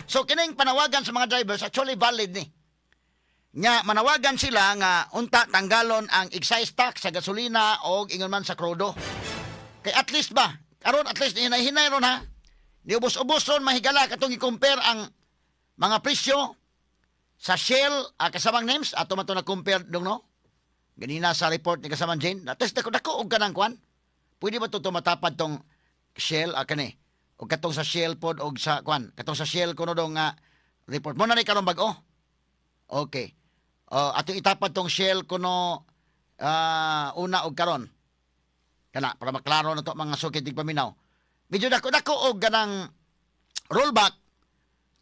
So kining panawagan sa mga drivers actually valid ni. Nya manawagan sila nga unta tanggalon ang excise tax sa gasolina o ingon man sa krudo. Kay at least ba, karon at least hinay-hinay ron ha. Niubos-ubos ron mahigala katong i-compare ang mga presyo sa Shell kasamang names ato man to na compare dong no. Ganina sa report ni kasamang Jane, nates dako og kanang kwan. Pwede ba to matapad tong Shell kani? O katong sa Shell pod og sa kwan, katong sa Shell kuno dong nga report mo na ni karon bag-o. Okay. Ato itapad tong Shell kuno una og karon. Kana para maklaro na to mga sukid tig paminaw. Medyo dako og ganang rollback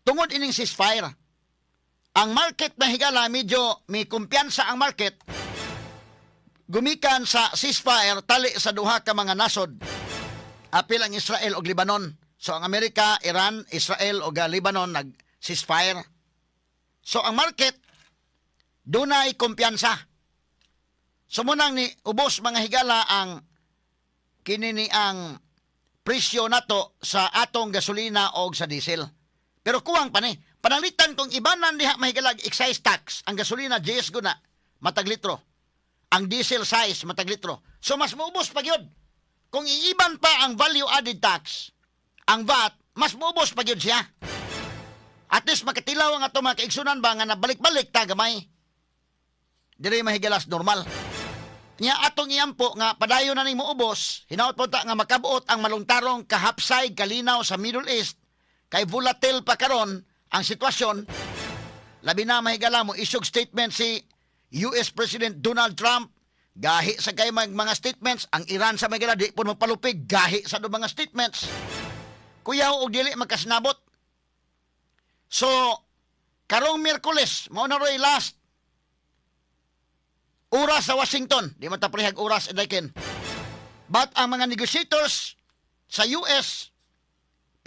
tungod ining ceasefire. Ang market na higala medyo may kumpiyansa ang market. Gumikan sa ceasefire tali sa duha ka mga nasod. Apil ang Israel ug Lebanon. So ang Amerika, Iran, Israel ug Lebanon nag-ceasefire. So ang market dunay kumpiyansa. Sumunang ni ubos mga higala ang kinini ang presyo nato sa atong gasolina o sa diesel. Pero kuwang pa ni, panalitan kung ibanan diha mahigalag excise tax, ang gasolina GS guna, matag litro. Ang diesel size matag litro. So mas maubos pa gyud. Kung iiban pa ang value added tax, ang VAT, mas maubos pa gyud siya. At least makatilaw ang ato mga kaigsunan ba nga nabalik-balik ta gamay. Diri mahigalas normal. Nya atong iyampo nga padayon na ning moubos, hinaot po ta nga makabuot ang malungtarong kahapsay kalinaw sa Middle East kay volatile pa karon ang sitwasyon. Labi na mahigala mo isog statement si US President Donald Trump, gahi sa kay mga statements, ang Iran sa mahigala di po magpalupig, gahi sa do mga statements. Kuyaw og dili magkasinabot. So karong Miyerkules mao na roy last oras sa Washington, di man taprihag oras edaken. But ang mga negotiators sa US,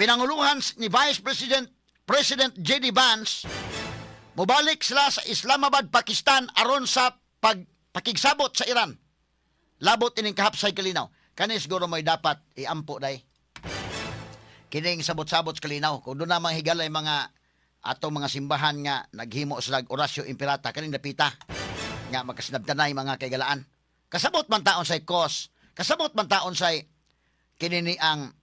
pinanguluhan ni Vice President J.D. Vance, mubalik sila sa Islamabad, Pakistan aron sa pakigsabot sa Iran. Labot ining kahapsay kalinaw. Kani siguro may dapat iampo day. Kining sabot-sabot kalinaw. Kung doon namang higalay mga atong mga simbahan nga naghimo sa orasyo impirata, kaning napita nga makasinabtanay mga kaigalaan. Kasabot man taon say cause, kasabot man taon say kinini ang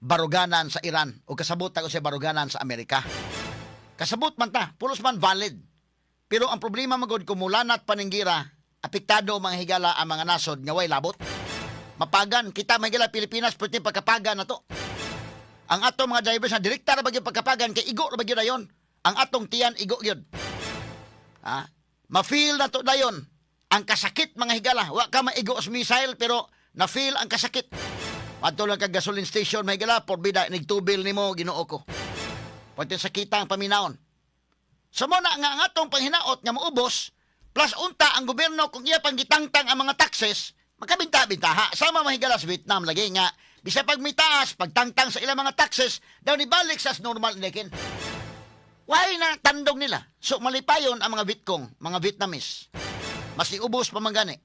baruganan sa Iran o kasabot taon say baruganan sa Amerika. Kasabot man ta, pulos man valid. Pero ang problema magod kumulanat paninggira, apektado mga higala ang mga nasod nga way labot. Mapagan kita mga higala Pilipinas pwede pagkapagan na to. Ang atong mga drivers na direkta na bagyo pagkapagan kay igo na bagyo dayon. Ang atong tiyan igo gyud. Ha? Ma-feel na to dayon ang kasakit mga higala. Wa ka maigo sa missile pero na-feel ang kasakit. Adto lang kag gasoline station mga higala, porbida nigtubil nimo Ginoo ko. Pwede sakita ang paminaon. So mo na nga ang atong panghinaot nga maubos plus unta ang gobyerno kung iya pang gitangtang ang mga taxes, makabinta-bintaha. Sama mga higala sa Vietnam lagi nga bisa pag may taas, pagtangtang sa ilang mga taxes, daw ni balik sa normal nekin. Why na tandong nila? So malipayon ang mga Vietcong, mga Vietnamese. Mas iubos pa man gani.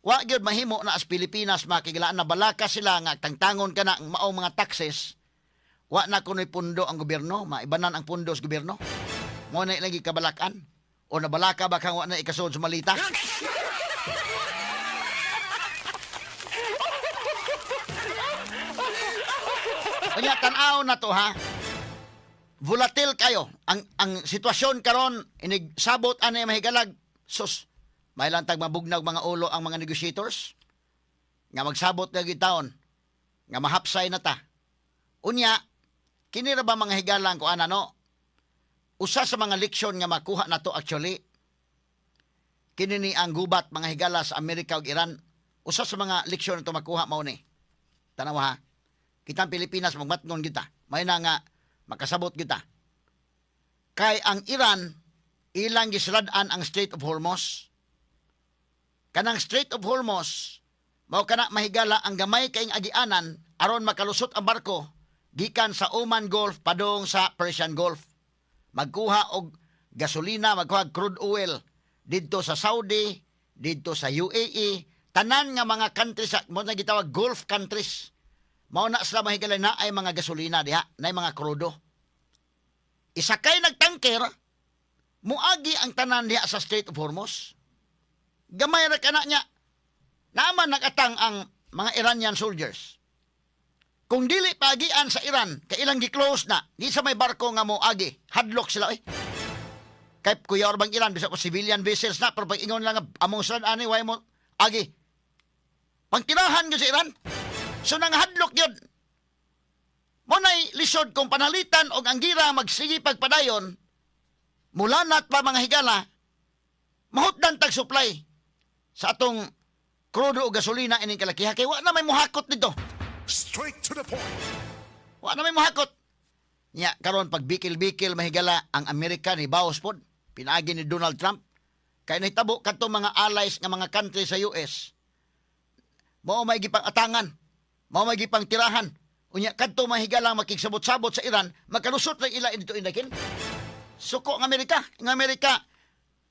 Wa gyud mahimo na as Pilipinas makigilaan na balaka sila nga tangtangon kana ang maong mga taxes. Wa na kunoy pundo ang gobyerno, maibanan ang pundo sa gobyerno. Mo na lagi kabalakan o nabalaka ba kang wa na ikasod sa malita? Kanya tan-aw na to ha. Volatile kayo. Ang sitwasyon karon inigsabot anay mahigalag. Sus, may lantag mabugnag mga ulo ang mga negotiators nga magsabot na gitaon nga mahapsay na ta. Unya, kini ra ba mga higalang ko ano? Usa sa mga leksyon nga makuha na to actually. Kini ni ang gubat mga higala sa Amerika ug Iran. Usa sa mga leksyon na to makuha mao ni. Tanaw ha. Kitang Pilipinas magmatngon kita. May na nga makasabot kita. Kay ang Iran, ilang gisradaan ang Strait of Hormuz. Kanang Strait of Hormuz, mao kana mahigala ang gamay kaing agianan aron makalusot ang barko gikan sa Oman Gulf padung sa Persian Gulf. Magkuha og gasolina, magkuha og crude oil didto sa Saudi, didto sa UAE, tanan nga mga countries mo na gitawag Gulf countries. Mao na sila mahigala na ay mga gasolina diha, na mga krudo. isakay nagtangker, muagi ang tanan diha sa Strait of Hormuz. Gamay ra kana niya. Naman nakatang ang mga Iranian soldiers. Kung dili pagian sa Iran, kailang gi-close na, di sa may barko nga mo agi, hadlock sila Kay kuya orbang Iran, bisa ko civilian vessels na, pero pag ingon lang among saan ani, way mo agi. Pangtirahan yun sa Iran. So nang hadlock yun. Muna'y lisod kung panalitan o ang gira magsigi pagpadayon, mulanat pa mga higala, mahutdan tag supply sa atong krudo o gasolina ining kalakiha. Kaya wala na may muhakot dito. Straight to the point. Wala na may muhakot. Nya karon pag bikil-bikil mahigala ang Amerika ni bawas pod, pinaagi ni Donald Trump. Kaya nahitabo kadto mga allies nga mga country sa US. Mao may gipang atangan, mao may gipang tirahan. Unya kadto mahigala makigsabot-sabot sa Iran, magkanusot ra ila dito indakin. Suko ang Amerika,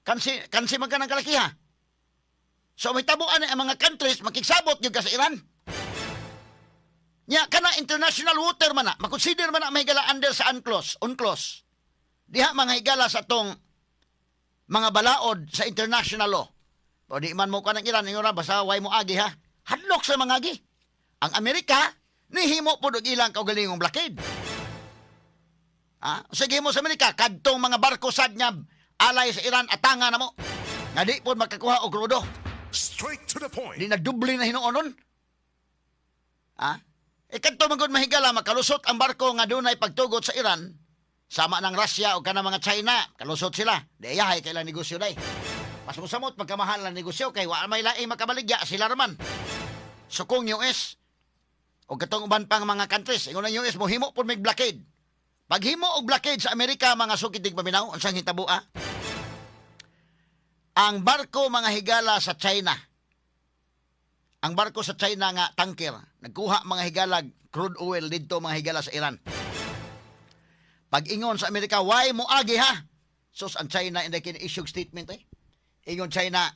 kansi magkanang kalakiha. So may tabuan ang mga countries makigsabot gyud ka sa Iran. Nya kana international water man na, makonsider man na mahigala under sa UNCLOS. Diha mga higala sa tong mga balaod sa international law. O di man mo kanang Iran ingon basta way mo agi ha. Hadlok sa mga agi. Ang Amerika nihimo pud og ilang kaugalingong blockade. Sige mo sa Amerika kadtong mga barko sad nga alay sa Iran atanga na mo. Nga di pud makakuha og krudo. Straight to the point. Di na dubli na hinuonon. Kadto magud mahigala makalusot ang barko nga dunay pagtugot sa Iran sama ng Russia o kanang mga China, kalusot sila. Di ayahay kailang negosyo day. Mas musamot pagkamahal ang negosyo kay wa may laing makabaligya sila raman. Sukong US o katong uban pang mga countries, ingon ang US mohimo pud mig blockade. Paghimo og blockade sa Amerika mga sukitig paminaw, unsang hitabo Ang barko mga higala sa China. Ang barko sa China nga tanker, nagkuha mga higalag crude oil dito mga higala sa Iran. Pag-ingon sa Amerika, why mo agi ha? Sus, ang China hindi kin-issue statement Ingon China,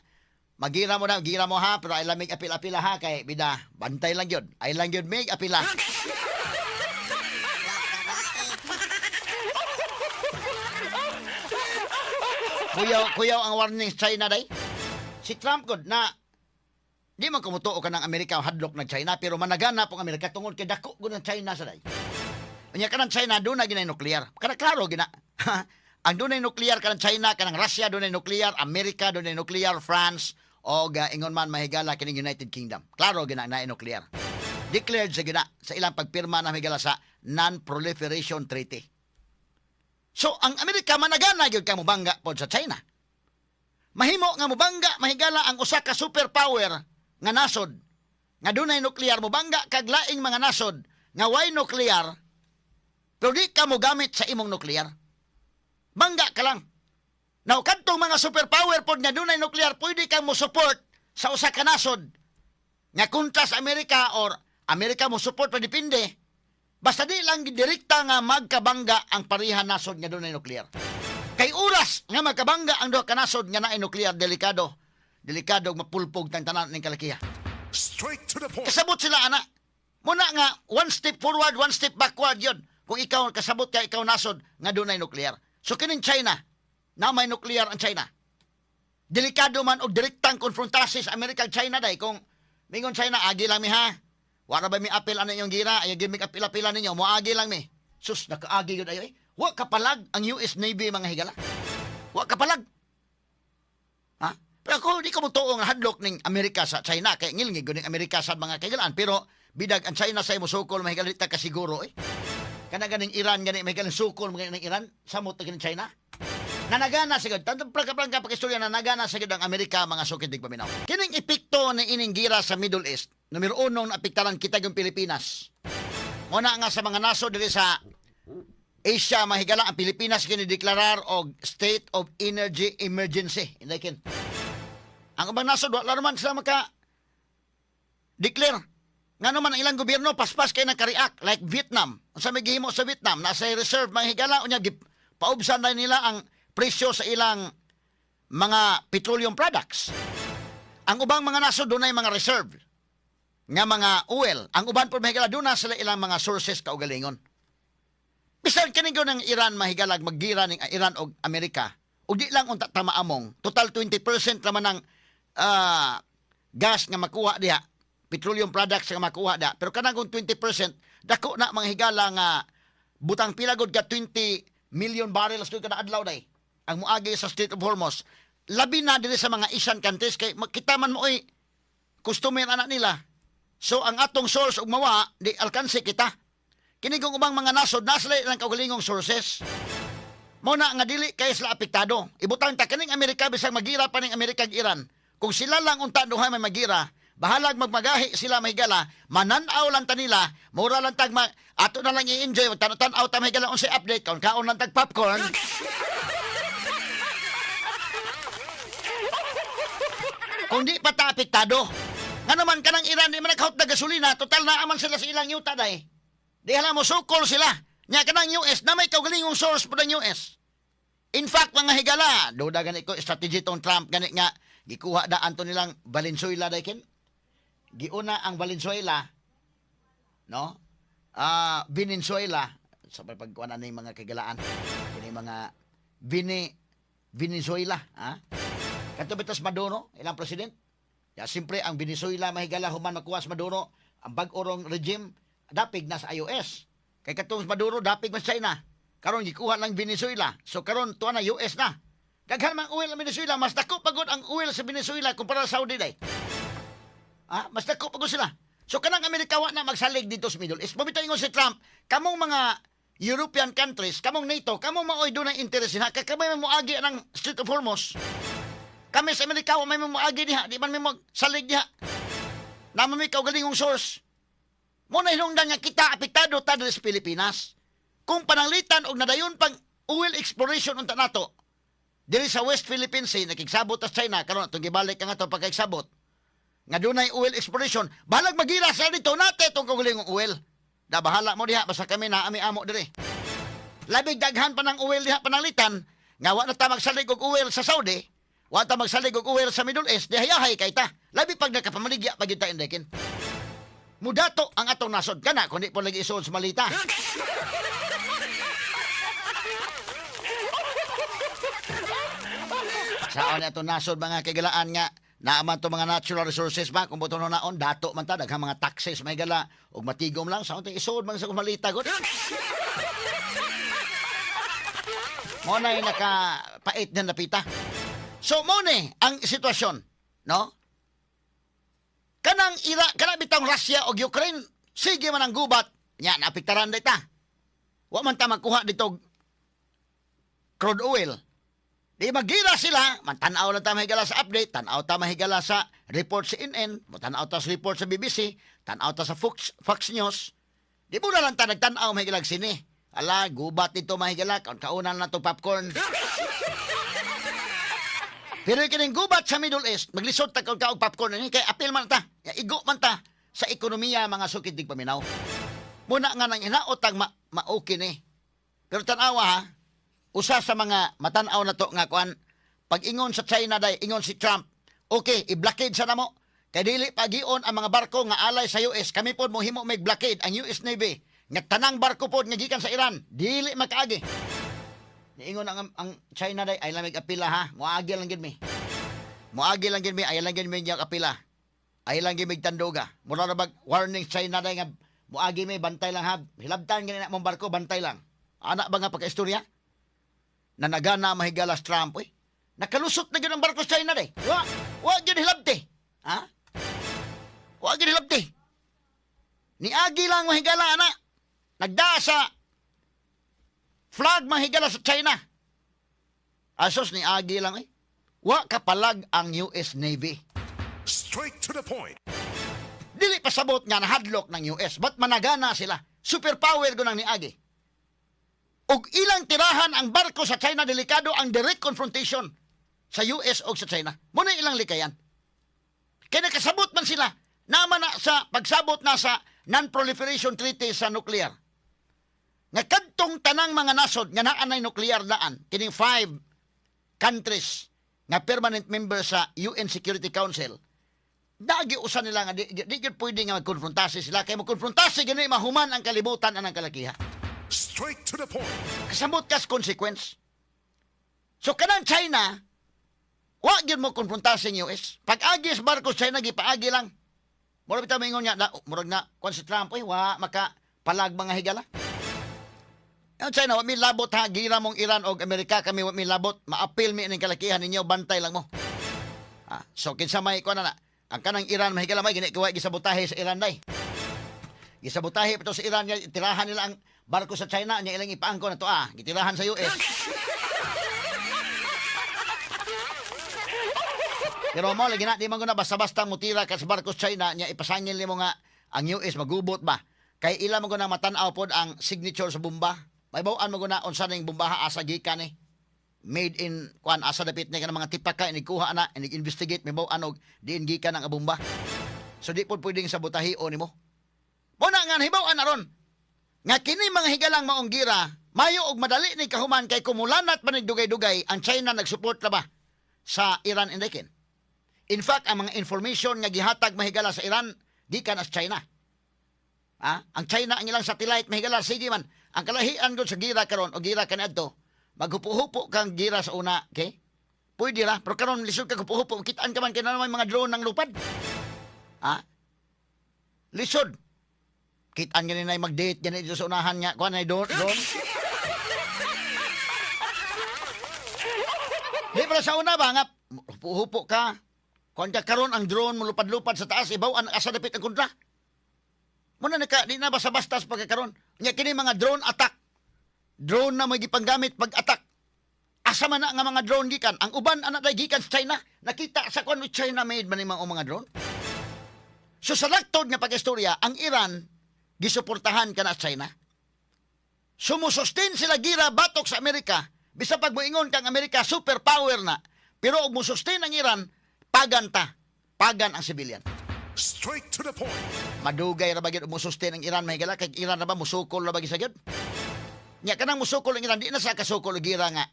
magira mo ha, pero ay lamig apil-apila ha, kay bida, bantay lang yun. Ay lang yun, mig apila. Kuyaw ang warning sa China day. Si Trump god na di man kumutuo ka ng Amerika hadlok ng China, pero managana pong Amerika tungod kay dako gud ng China sa day. Unya kanang China doon na ginay nuclear. Kana klaro gina. Ang doon na nuclear kanang China, kanang Russia doon na nuclear, Amerika doon na nuclear, France o ingon man mahigala kining United Kingdom. Klaro gina na nuclear. Declared sa gina sa ilang pagpirma na mahigala sa Non-Proliferation Treaty. So ang Amerika managana gyud ka mobangga pod sa China. Mahimo nga mobangga mahigala ang usa ka superpower nga nasod nga dunay nuclear mobangga kag laing mga nasod nga way nuclear pero di ka mo gamit sa imong nuclear. Bangga ka lang. Now kadtong mga superpower pod nga dunay nuclear pwede ka mo support sa usa ka nasod nga kontra sa Amerika or Amerika mo support pa depende. Basta di lang direkta nga magkabangga ang parihan nasod nga dunay nuclear. Kay oras nga magkabangga ang duha ka nasod nga naay nuclear, delikado mapulpog tang tanan ning kalakiha. Straight to the point. Kasabot sila ana. Muna nga one step forward, one step backward yon. Kung ikaw kasabot ka ikaw nasod nga dunay nuclear. So kining China, na may nuclear ang China. Delikado man og direktang konfrontasi sa Amerika ug China day kung mingon China agi lang mi ha. Wala ba mi apil ano yung gira? Ayaw gimik apil-apila ninyo. Muagi lang mi. Sus, nakaagi yun ayo. Wa kapalag ang US Navy mga higala. Wa kapalag. Pero ako, di ko mo tuong hadlok ng Amerika sa China. Kaya ngilngig ko ng Amerika sa mga kaigalaan. Pero bidag ang China sa musukol, mga higalita ka siguro Kana ganing Iran, ganing may ganing sukol, mga ganing Iran. Samot na ganing China. Nanagana sigod. Tanto plangka-plangka pakistorya, nanagana sigod ang Amerika, mga sukitig paminaw. Kining epekto ng ining gira sa Middle East, numero 1 na apektaran kita yung Pilipinas. Muna nga sa mga nasod diri sa Asia, mahigala ang Pilipinas kinideklarar og State of Energy Emergency. Indakin. Ang ubang nasod, wala naman sila declare. Nga naman ang ilang gobyerno, paspas kayo nagka-react. Like Vietnam. Ang sa may gihimo sa Vietnam, nasa reserve, mahigala, unya, paubsan na nila ang presyo sa ilang mga petroleum products. Ang ubang mga nasod, doon ay mga reserve. Nga mga oil. Ang uban po mahigala, doon na sila ilang mga sources kaugalingon. Bisan kini ng Iran mahigalag maggira ning Iran og Amerika. Ug di lang unta tama among total 20% naman ng gas nga makuha diha, petroleum products nga makuha da. Pero kanang kung 20% dako na mga higala nga butang pilagod ka 20 million barrels kada adlaw day ang muagi sa Strait of Hormuz. Labi na diri sa mga Asian countries kay kita man mo customer anak nila. So ang atong source ug mawa di alkanse kita. Kini kung ubang mga nasod nasli lang kaugalingong sources. Mao na nga dili kay sila apektado. Ibutang ta kining Amerika bisag magira pa ning Amerika ug Iran. Kung sila lang unta duha may magira, bahalag magmagahi sila mahigala, mananaw lang ta nila, mura lang tag ato na lang i-enjoy, tan-aw ta mahigala unsay update kaon lang tag popcorn. Kung di pa ta apektado. Nga naman kanang Iran di man nagkahot na gasolina, total na aman sila sa ilang yuta day. Di hala mo sukol sila. Nya kanang US na may kaugalingong source po ng US. In fact, mga higala, duda gani ko strategy tong Trump gani nga gikuha da anto nilang Valenzuela daykin. Giuna ang Valenzuela, no? Venezuela sa pagkuan ani mga kagalaan. Kini mga Venezuela, ha? Kanto bitas Maduro, ilang president? Ya simpre ang Venezuela mahigala human makuwas Maduro, ang bag-orong regime dapig na sa US. Kay katong Maduro dapig mas China. Karon gikuha lang Venezuela. So karon tuwa na US na. Daghan mang oil sa Venezuela, mas dako pagod ang oil sa Venezuela kumpara sa Saudi day. Mas dako pagod sila. So kanang Amerika wa na magsalig dito sa Middle East. Pabitaw ingon si Trump, kamong mga European countries, kamong NATO, kamong maoy do ng interes na kay kamay mo agi ng Strait of Hormuz. Kami sa Amerika wa may mo agi diha, di man may mo salig diha. Naman may kaugalingong source. Muna hinungdan nga kita apektado ta sa Pilipinas. Kung pananglitan og nadayon pang oil exploration unta nato diri sa West Philippine Sea nakigsabot sa China karon atong gibalik ang ato pagkagsabot. Nga dunay oil exploration, bahalag magira sa dito nate tong kaugalingong oil. Da bahala mo diha basta kami na ami amo diri. Labig daghan pa ng oil diha pananglitan nga wa na ta magsalig og oil sa Saudi, wa ta magsalig og oil sa Middle East, dihayahay kay ta. Labi pag nakapamaligya pag kita indekin. Mudato ang atong nasod kana kundi po lagi isuod sa malita. Saan na itong nasod mga kagalaan nga naaman to mga natural resources ba kung buto naon dato man ta daghang mga taxes may gala ug matigom lang sa untay isuod man sa kumalita gud. Mo na nakapait na napita. So mo ni ang sitwasyon, no? Kanang bitang Russia o Ukraine, sige man ang gubat, nya naapektaran dita. Wa man ta magkuha dito crude oil. Di magira sila, man-tanaw lang ta mahigala sa update, tanaw ta mahigala sa report sa CNN, tanaw ta sa report sa BBC, tanaw ta sa Fox News. Di mo na lang ta nagtanaw mahigala sini. Ala, gubat dito mahigala, kaunan na to popcorn. Pero kining gubat sa Middle East, maglisod ta kag popcorn ni kay apil man ta. Igo man ta sa ekonomiya mga sukid dig paminaw. Muna nga nang hinaot tag ma-okay ni. Pero tan-awa ha, usa sa mga matan-aw na to nga kuan pag-ingon sa China day, ingon si Trump, okay, i-blockade sa namo. Kay dili pagion ang mga barko nga alay sa US, kami pod mohimo may blockade ang US Navy. Nga tanang barko pod nga gikan sa Iran, dili makaagi. Niingon ang China day ay lamig apila ha. Moagi lang gid mi. Moagi lang gid mi ay lang gid mi yang apila. Ay lang gid mi tanduga. Mura na bag warning China day nga moagi mi bantay lang ha. Hilabtan gani na mong barko bantay lang. Ana ba nga pagkaistorya? Na nagana mahigalas Trump eh. Nakalusot na gyud ang barko sa China day. Wa gyud hilabti. Ha? Wa gyud hilabti. Niagi lang mahigala ana. Nagda sa flag mahigala sa China. Asos ni agi lang eh. Wa kapalag ang US Navy. Straight to the point. Dili pasabot nga nahadlok ng US. Ba't managana sila? Superpower gunang ni agi. Og ilang tirahan ang barko sa China, delikado ang direct confrontation sa US o sa China. Muna ilang likayan. Kaya nakasabot man sila. Naman na sa pagsabot na sa Non-Proliferation Treaty sa nuclear. Nga kadtong tanang mga nasod nga naa nay nuclear daan kining 5 countries nga permanent member sa UN Security Council dagi usa nila nga di gyud pwede nga magkonfrontasi sila kay magkonfrontasi gani mahuman ang kalibutan anang kalakiha. Straight to the point. Kasabot kas consequence. So kanang China, wa gyud mo konfrontar sa US. Pag agi sa barko sa China gipaagi lang. Murag bitaw mingon niya na murag na kon si Trump wa maka palag mga higala. Ang China, wa mi labot ha, gira mong Iran o Amerika, kami wa mi labot, maapil mi ining kalakihan ninyo, bantay lang mo. So kinsa may kuan na, ang kanang Iran mahigala may gini kuwa gisabotahe sa Iran day. Gisabotahe pa to sa Iran, tirahan nila ang barko sa China, nya ilang ipaangko na to gitirahan sa US. Pero mo lagi na di man guna basta-basta mutira ka sa barko sa China, nya ipasangil nimo nga ang US magubot ba. Kay ila mo guna matan-aw pod ang signature sa bomba. May bawaan mo guna unsa ning bombaha asa gikan ni. Made in kuan asa dapit ni kanang mga tipaka inikuha na, inig-investigate may bawaan og diin gikan ang bomba. So di pod pwedeng sabotahion nimo. Mo na nga hibaw-an na ron. Nga kini mga higalang maong gira, mayo og madali ni kahuman kay kumulanat pa ni dugay-dugay ang China nagsupport na ba sa Iran indikin. In fact, ang mga information nga gihatag mahigala sa Iran gikan as China. Ang China ang ilang satellite mahigala sige man. Ang kalahian gud sa gira karon o gira kanadto, maghupo-hupo kang gira sa una, okay? Pwede ra, pero karon lisod ka hupo-hupo, kitaan ka man kay naman mga drone ng lupad. Lisod. Kitaan ganin na mag-date ganin sa unahan nga, kuan ay drone. Di para sa una ba nga hupo-hupo ka. Kuan ka karon ang drone mo lupad-lupad sa taas, ibaw ang asa dapit ang kontra. Muna di na basta-basta sa pagkakaroon. Nya kini mga drone attack. Drone na may gipanggamit pag-attack. Asa man na nga mga drone gikan. Ang uban ana day gikan sa China. Nakita sa kung China made man imong mga drone. So sa laktod nga pag-istorya, ang Iran gisuportahan kana sa China. Sumusustain sila gira batok sa Amerika. Bisa pag moingon kang Amerika superpower na. Pero og musustain ang Iran, pagan ang civilian. Straight to the point. Madugay ra ba gyud musustain ang Iran mahigala kay Iran ra ba musukol ra ba gyud sa gyud? Nya kanang musukol ang Iran di na sa kasukol gira nga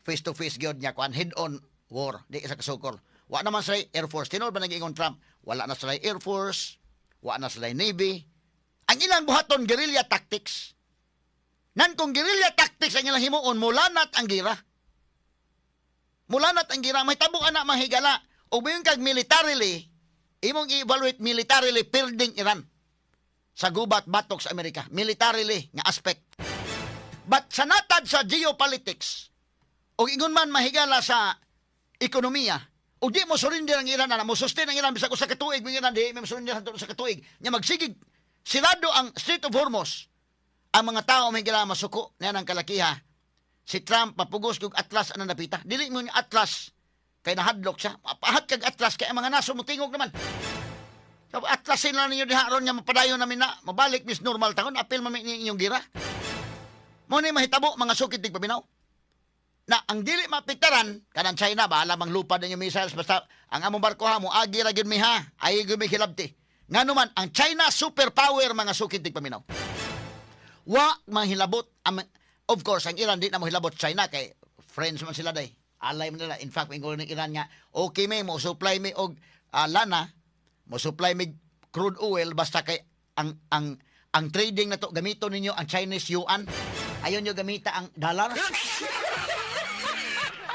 face to face gyud nya kuan head on war di sa kasukol. Wa naman sa Air Force tinol ba nag-ingon Trump? Wala na sa Air Force, wa na sa Navy. Ang ilang buhaton guerrilla tactics. Nan kung guerrilla tactics ang ilang himuon mulanat ang gira. Mulanat ang gira may tabo ana mahigala ug mayon kag militarily imong i-evaluate militarily perding Iran sa gubat batok sa Amerika. Militarily nga aspect. But sa natad sa geopolitics, o ingon man mahigala sa ekonomiya, o di mo surrender ang Iran, mo sustain ang Iran, bisa ko sa katuig, mga Iran, di mo surrender sa katuig, nga magsigig, sirado ang Strait of Hormuz, ang mga tao may gila masuko na ng kalakiha, si Trump, mapugos kong atlas ang napita. Dili mo yung atlas, kay nahadlok siya. Pahat kag atlas kay mga naso mo tingog naman. So, atlasin lang ninyo diharon niya mapadayon namin na mabalik mis normal taon apil man inyong gira. Mo ni mahitabo mga sukit tig paminaw. Na ang dili mapiktaran kanang China bahala mang lupad ninyo missiles basta ang among barko ha mo agi ra gyud mi ha ay gyud mi hilabti. Ngano man ang China superpower mga sukit tig paminaw. Wa mahilabot of course ang Iran di na mo hilabot China kay friends man sila day. Alay man nila. In fact, ingol ng Iran nga, okay may mo supply may og lana, mo supply may crude oil basta kay ang trading na to gamito ninyo ang Chinese yuan. Ayon nyo gamita ang dollar.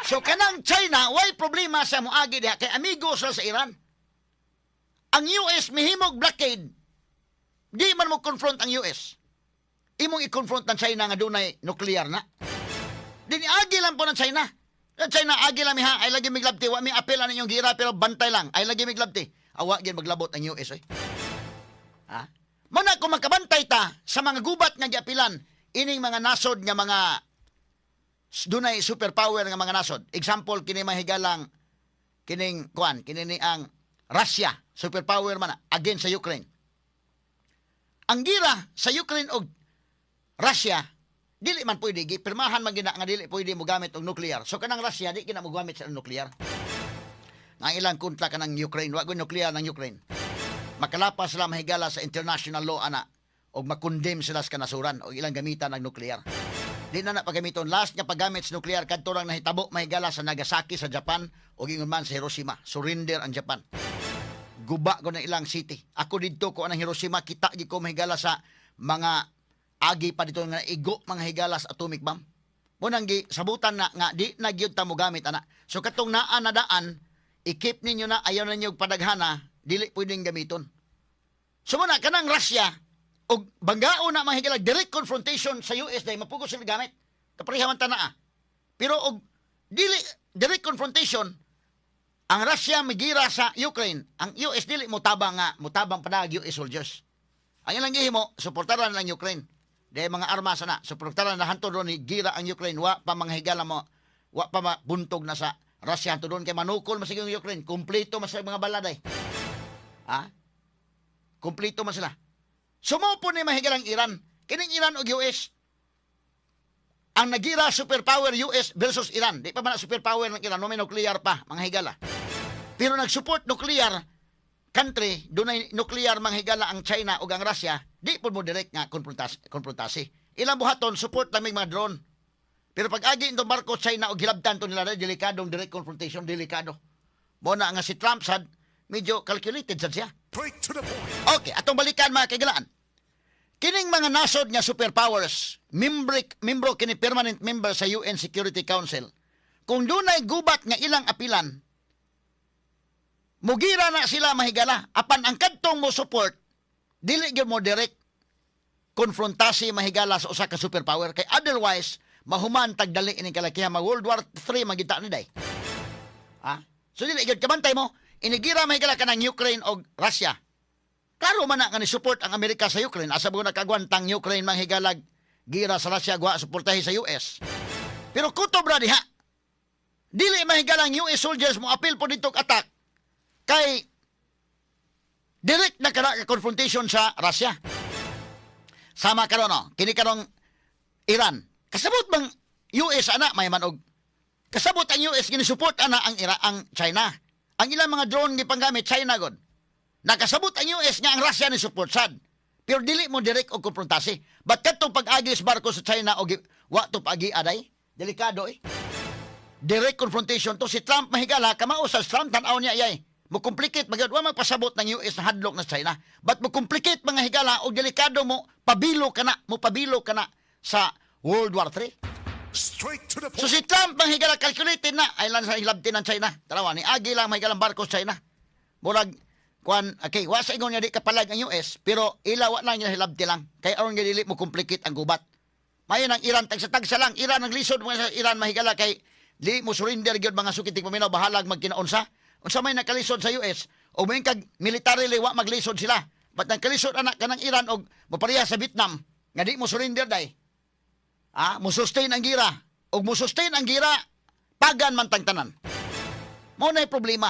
So kanang China, why problema sa moagi diha kay amigo sila sa Iran. Ang US mihimog blockade. Di man mo confront ang US. Imong i-confront ng China nga dunay nuclear na. Diniagi lang po ng China. China, agi lang ha, ay lagi miglabti. Wa mi apel ang inyong gira, pero bantay lang. Ay lagi miglabti. Awa, gyan maglabot ang US, eh. Muna kung magkabantay ta sa mga gubat nga giapilan, ining mga nasod nga mga dunay superpower nga mga nasod. Example, kini mahigalang, kining, kini ang Russia, superpower man against sa Ukraine. Ang gira sa Ukraine o Russia, dili man pwede, pirmahan man gina nga dili pwede mo gamit og nuclear. So kanang Russia di gina mo gamit sa nuclear. Nga ilang kontra kanang Ukraine, wa gyud nuclear ng Ukraine. Makalapas sila mahigala sa international law ana og makondem sila sa kanasuran og ilang gamitan ng nuclear. Di na pagamiton last nga paggamit sa nuclear kadto lang nahitabo mahigala sa Nagasaki sa Japan og ingon man sa Hiroshima. Surrender ang Japan. Guba ko ng ilang city. Ako didto ko ang Hiroshima kita gi ko mahigala sa mga agi pa dito nga igo mga higalas atomic bomb. Munang gi sabutan na nga di na gyud ta mo gamit ana. So katong naa na daan, i-keep ninyo na ayaw na ninyo padaghana, dili pwedeng gamiton. So muna kanang Russia og banggao na mga higala direct confrontation sa US dahil mapugos sila gamit. Kaparehaman ta naa. Pero og dili direct confrontation ang Russia migira sa Ukraine, ang US dili mutabang padag US soldiers. Ang ilang gihimo suportaran lang Ukraine. Dahil mga armas na, suportaran na hanto doon ni gira ang Ukraine, wa pa mga higala mo, wa pa mabuntog na sa Russia hanto doon kay manukol masigong Ukraine, kumpleto mas mga baladay. Ha? Kumpleto man sila. Sumupo ni mahigalang Iran. Kining Iran o US, ang nagira superpower US versus Iran. Di pa man na superpower ng Iran, no may nuclear pa, mga higala. Pero nag-support nuclear country, doon ay nuclear mga higala ang China o ang Russia, di po mo direct nga konfrontasi. Ilang buhaton, support lamig mga drone. Pero pag agi itong barko China o gilabdan to nila, delikadong direct confrontation, delikado. Muna nga si Trump sad, medyo calculated sad siya. Straight to the point. Okay, atong balikan mga kaigalaan. Kining mga nasod nga superpowers, membro kini permanent member sa UN Security Council, kung dunay gubat nga ilang apilan, mugira na sila mahigala. Apan ang kadtong mo support, dili gyud mo direct konfrontasi mahigala sa usa ka superpower. Kay otherwise, mahuman tagdali ining kalakihan. World War 3 magita ni day. Ha? So dili gyud kabantay mo, inigira mahigala ka ng Ukraine o Russia. Klaro man na nga ni support ang Amerika sa Ukraine. Asa mo nakagwantang Ukraine mahigalag gira sa Russia, gwa suportahi sa US. Pero kutob ra diha. Dili mahigalang US soldiers mo apil po dito attack kay direct na kana confrontation sa Russia. Sama karon no, kini karong Iran. Kasabot bang US ana may manog. Kasabot ang US gini-support ana ang China. Ang ilang mga drone gipanggamit China god. Nakasabot ang US nga ang Russia ni support sad. Pero dili mo direct og konfrontasi. But kadtong pag-agis barko sa China og wa to pag-agi aday, delikado eh. Direct confrontation to si Trump mahigala kamao sa Trump tan-aw niya ayay. Mo complicate magad wa magpasabot ng US na hadlok na China. But mo complicate mga higala og delikado mo pabilo kana sa World War 3. Straight to the So point. si Trump mahigala calculated na ay lang sa hilabtin ng China. Tarawa ni agi lang mahigalang barko sa China. Murag okay, wa sa ingon nga di kapalag ang US, pero ilaw lang niya hilabti lang. Kay aron nga dili mo complicate ang gubat. Mayon ang Iran tagsa lang. Iran ang lisod mo sa Iran mahigala kay di mo surrender gyud mga sukitig paminaw bahalag magkinaunsa. Unsa may nakalisod sa US o may kag militarily wa maglisod sila. But nagkalisod anak kanang Iran og mopareha sa Vietnam nga di mo surrender day. Mo sustain ang gira. Og mo sustain ang gira pagan man tang tanan. Mo na problema.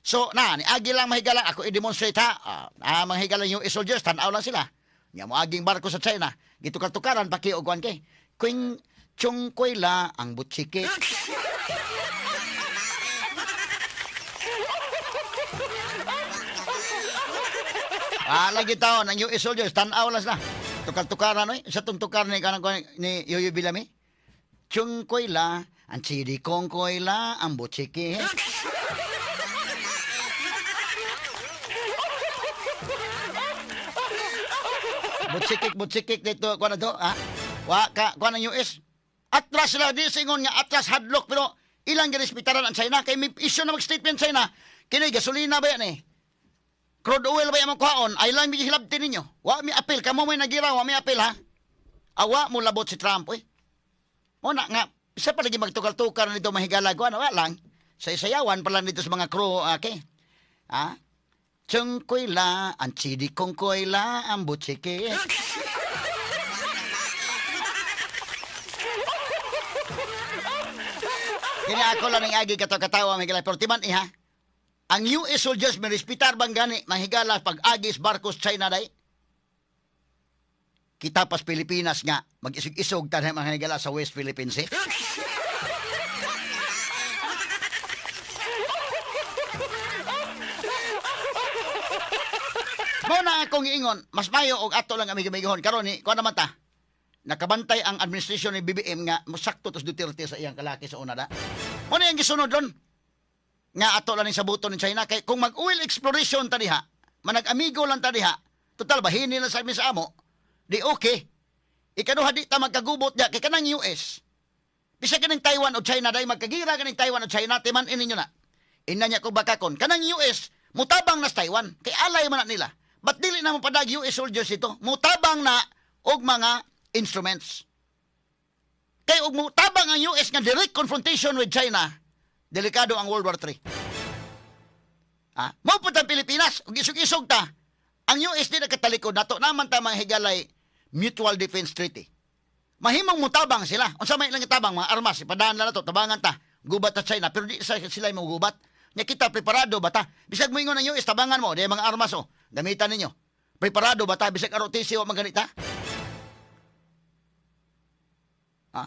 So ni agi lang mahigala ako i-demonstrate ha. Mahigala yung US soldiers tan-aw lang sila. Nya mo aging barko sa China. Gitukar-tukaran paki og kwan kay. Queen chung koy la ang butsike. Lagi taon ang US soldiers tan-aw lang sila. Tukar-tukaran oy. Sa tuntukaran ni kanang ni Yoyo Bilami. Chung koy la ang chidi kong koy la ang butsike. Butsikik dito kuan to ha. Wa ka kuan ang US. Atras sila di singon nga atras hadlok pero ilang girespetaran ang China kay may issue na mag-statement China. Kini gasolina ba yan eh? Crude oil ba yung kuhaon? Ay lang hilabtin ninyo. Wa mi apel kamo may nagira, wa mi apel ha. Awa mo labot si Trump eh. Mo na nga isa pa lagi magtukar-tukar nito mahigala kuan wa lang. Sa isayawan pala nito sa mga crew okay. Ha? Chung koy la, ang chidi kong koy la, ang butsike. Kini ako lang ng agi katawa may pero timan iha. Ang US soldiers may respitar bang gani mahigala pag agis barkos China day. Kita pas Pilipinas nga mag-isog-isog tanay mahigala sa West Philippines eh. Mo na akong giingon, mas mayo og ato lang amig-amigihon karon ni kuan naman ta. Nakabantay ang administrasyon ni BBM nga musakto tos Duterte sa iyang kalaki sa una da. Mo na ang gisunod ron. Nga ato lang sa buto ni China kay kung mag-oil exploration ta diha, manag-amigo lang ta diha, total bahin nila sa amin sa amo. Di okay. Ikaduha di ta magkagubot diya kay kanang US. Bisag kaning Taiwan o China dahil magkagira kaning Taiwan o China timan ininyo na. Ina niya ko bakakon kanang US mutabang na sa Taiwan kay alay man na nila. Ba't dili na mapadag US soldiers ito? Mutabang na og mga instruments. Kay og mutabang ang US nga direct confrontation with China, delikado ang World War III. Mao pud ang Pilipinas, ug isog-isog ta. Ang US di nakatalikod nato naman ta mga higalay Mutual Defense Treaty. Mahimong mutabang sila. Unsa may ilang tabang mga armas ipadaan na nato tabangan ta. Gubat ta China pero di sila mo gubat. Nya kita preparado ba ta? Bisag moingon ang US tabangan mo, di mga armas gamitan ninyo. Preparado ba ta bisag ROTC o maganita?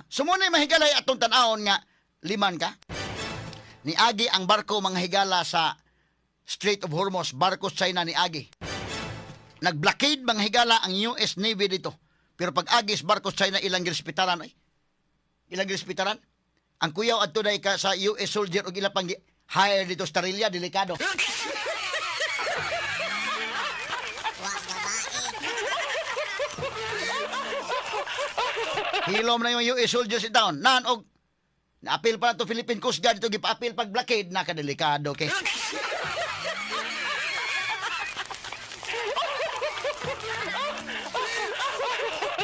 Sumunay mahigalay atong tan-awon nga liman ka. Niagi ang barko mga higala sa Strait of Hormuz, barko China ni Agi. Nag-blockade mga higala ang US Navy dito. Pero pag agis barko China ilang girespeitaran ay. Ilang girespeitaran? Ang kuyaw adto day ka sa US soldier og ila pang hire dito sa Tarilya, delikado. Hilom na yung US soldiers in town. Nan og na-appeal pa na to Philippine Coast Guard ito gipa-appeal pag blockade na kadelikado kay.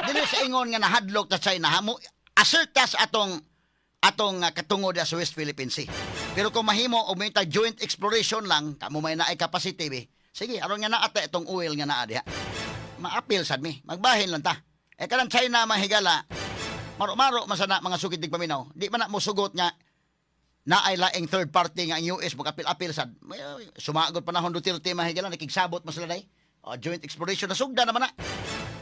Dili sa ingon nga nahadlok ta China mo assert ta sa atong katungod sa West Philippine Sea. Pero kung mahimo og may ta joint exploration lang kamo may naay capacity be. Sige, aron nga naa ta itong oil nga naa diha. Ma-appeal sad mi, magbahin lang ta. Kanang China mahigala maro-maro masana mga sukid dig paminaw. Di man na mo sugot nga naay laing third party nga ang US mag-appeal sad. Sumagot panahon Duterte mahigala nakigsabot masala day. Joint exploration na sugda naman na.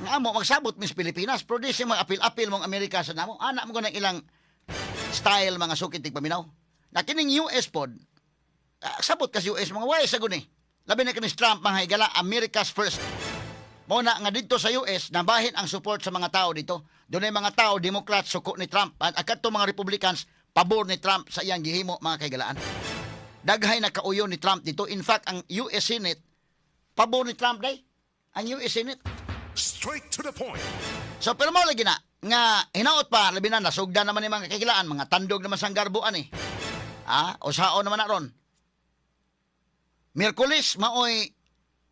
Nga mo magsabot mis Pilipinas, produce mga apil-apil mong Amerika sa namo. Anak mo ko ng ilang style mga sukid tig paminaw. Na kining US pod, sabot kasi US mga way sa guni. Labi na kinis Trump mga higala, America's first. Muna nga dito sa US, nabahin ang support sa mga tao dito. Doon ay mga tao, Democrats, suko ni Trump. At akadto mga Republicans, pabor ni Trump sa iyang gihimo mga kaigalaan. Daghay na kauyo ni Trump dito. In fact, ang US Senate, pabor ni Trump day. Ang US Senate. Straight to the point. So, pero mo lagi na, nga hinaot pa, labi na, nasugda naman ni mga kakilaan, mga tandog naman sang garbuan eh. O sao naman na ron. Miyerkules, maoy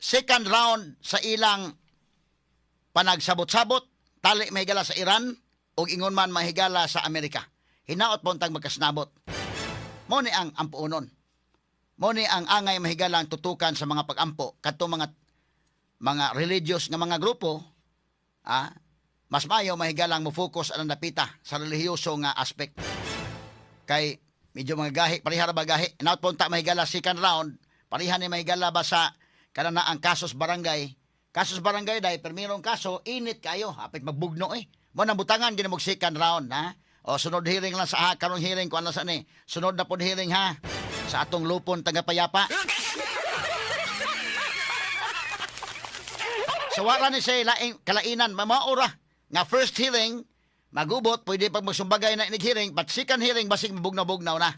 second round sa ilang panagsabot-sabot, tali mahigala sa Iran, o ingon man mahigala sa Amerika. Hinaot po tang magkasnabot. Mo ni ang ampuonon. Mo ni ang angay mahigala ang tutukan sa mga pag-ampo, kadto mga religious nga mga grupo, mas mayo mahigalang mo focus ang napita sa relihiyoso nga aspect. Kay medyo mga gahi, parihara ba gahi? Inaot punta mahigala second round, parihan ni mahigala ba sa kanana ang kasos barangay. Kasos barangay dahil permirong kaso, init kayo, hapit magbugno eh. Mo nang butangan gina mag second round O sunod hearing lang sa karong hearing ko ano sa ni. Sunod na pod hearing ha sa atong lupon tagapayapa. So wala ni siya laing kalainan, mamaura nga first hearing, magubot, pwede pag magsumbagay na inig-hearing, but second hearing, basig mabugnaw-bugnaw na.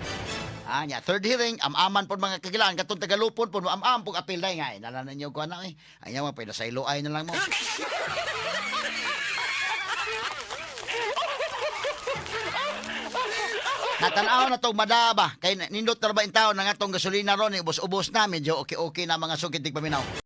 Third hearing, am-aman po mga kagilaan, katong tagalupon po, am-am po apil na nga, nalanan niyo ko na ayaw mo, pwede sa iluay na lang mo. Natanaw na itong madaba, kay nindot na ba yung tao na nga itong gasolina ron, ubos-ubos na, medyo okay-okay na mga sukitig paminaw.